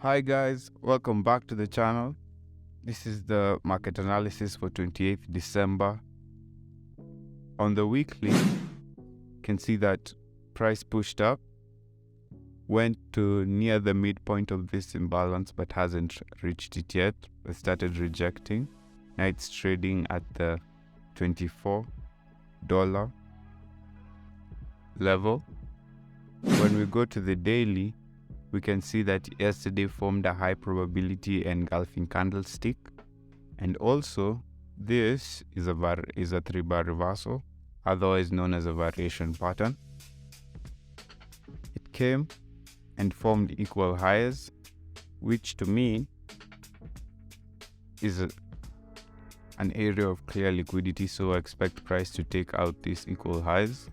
Hi guys, welcome back to the channel. This is the market analysis for 28th December. On the weekly, you can see that price pushed up, went to near the midpoint of this imbalance but hasn't reached it yet. It started rejecting. Now it's trading at the $24 level. When we go to the daily, we can see that yesterday formed a high probability engulfing candlestick, and also this is a 3-bar reversal, otherwise known as a variation pattern. It came and formed equal highs, which to me is an area of clear liquidity, so I expect price to take out these equal highs.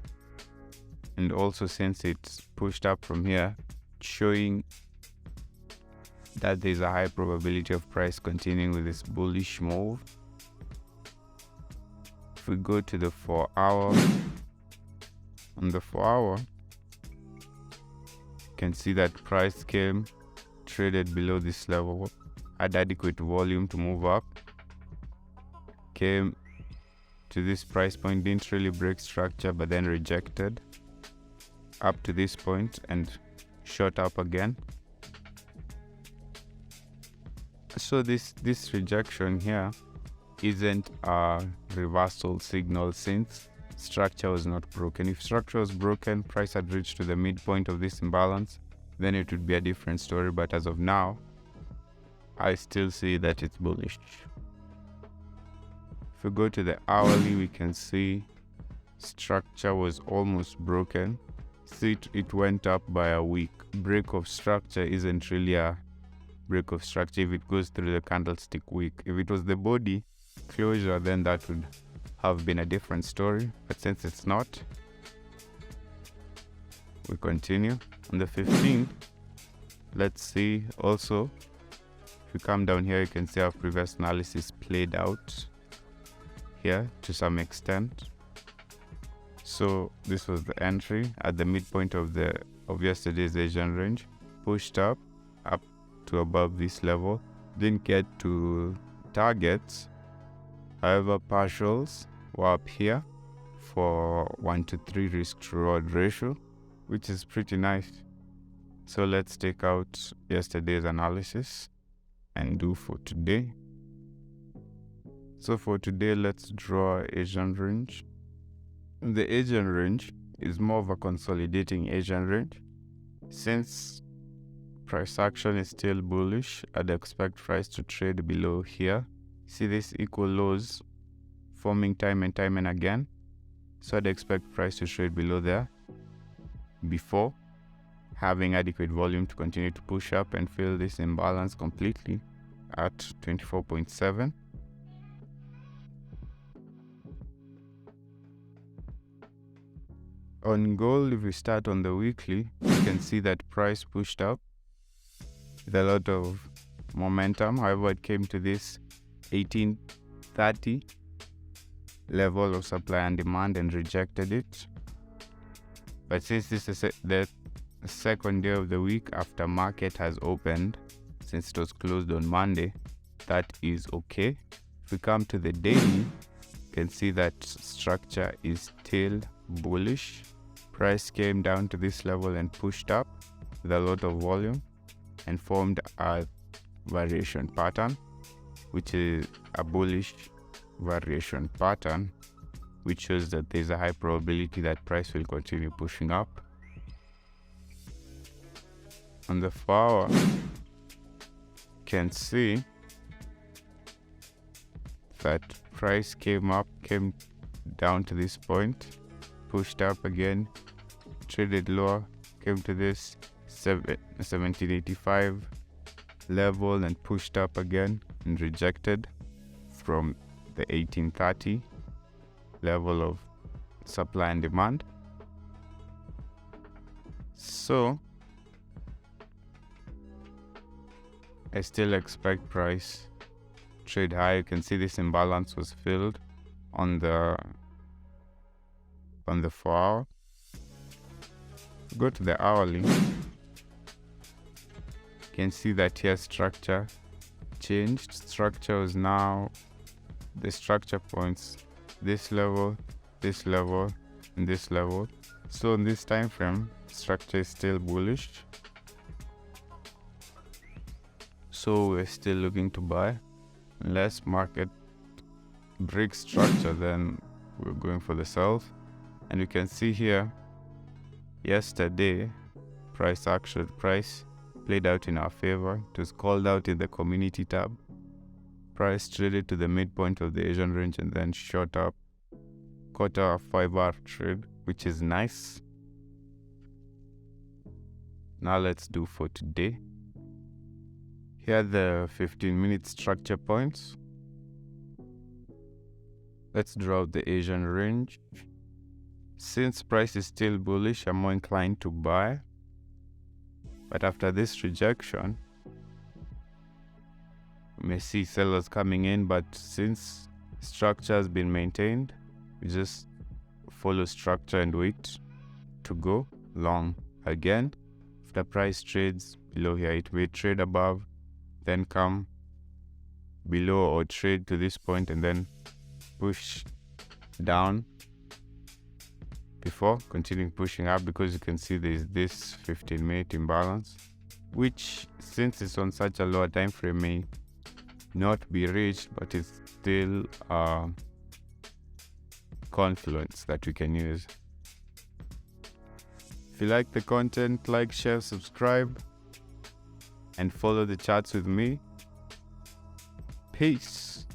And also, since it's pushed up from here, showing that there's a high probability of price continuing with this bullish move. If we go to the 4-hour, on the 4-hour, you can see that price came, traded below this level, had adequate volume to move up, came to this price point, didn't really break structure, but then rejected up to this point and shot up again. So this rejection here isn't a reversal signal, since structure was not broken. If structure was broken, price had reached to the midpoint of this imbalance, then it would be a different story. But as of now, I still see that it's bullish. If we go to the hourly, we can see structure was almost broken. See, it went up by a week. Break of structure isn't really a break of structure if it goes through the candlestick wick. If it was the body closure, then that would have been a different story, but since it's not, we continue. On the 15th, let's see also, if we come down here, you can see our previous analysis played out here to some extent. So this was the entry at the midpoint of yesterday's Asian range, pushed up to above this level, didn't get to targets. However, partials were up here for 1-to-3 risk to reward ratio, which is pretty nice. So let's take out yesterday's analysis and do for today. So for today, let's draw Asian range. The Asian range is more of a consolidating Asian range. Since price action is still bullish, I'd expect price to trade below here. See this equal lows forming time and time and again. So I'd expect price to trade below there before having adequate volume to continue to push up and fill this imbalance completely at 24.7. On gold, if we start on the weekly, you can see that price pushed up with a lot of momentum. However, it came to this 1830 level of supply and demand and rejected it. But since this is the second day of the week after market has opened, since it was closed on Monday, that is okay. If we come to the daily, you can see that structure is still bullish. Price came down to this level and pushed up with a lot of volume and formed a variation pattern, which is a bullish variation pattern, which shows that there's a high probability that price will continue pushing up. On the 4-hour, you can see that price came down to this point, pushed up again, traded lower, came to this 1785 level and pushed up again and rejected from the 1830 level of supply and demand. So I still expect price trade high. You can see this imbalance was filled on the 4-hour. Go to the hourly. You can see that here structure changed. Structure is now the structure points this level, and this level. So in this time frame, structure is still bullish. So we're still looking to buy. Unless market breaks structure, then we're going for the sells. And you can see here, yesterday, price played out in our favor. It was called out in the community tab. Price traded to the midpoint of the Asian range and then shot up. Caught a 5-hour trade, which is nice. Now let's do for today. Here are the 15-minute structure points. Let's draw out the Asian range. Since price is still bullish, I'm more inclined to buy. But after this rejection, we may see sellers coming in, but since structure has been maintained, we just follow structure and wait to go long again. If the price trades below here, it may trade above, then come below or trade to this point and then push down before continuing pushing up, because you can see there is this 15-minute imbalance, which since it's on such a lower time frame may not be reached, but it's still a confluence that we can use. If you like the content, like, share, subscribe, and follow the charts with me. Peace.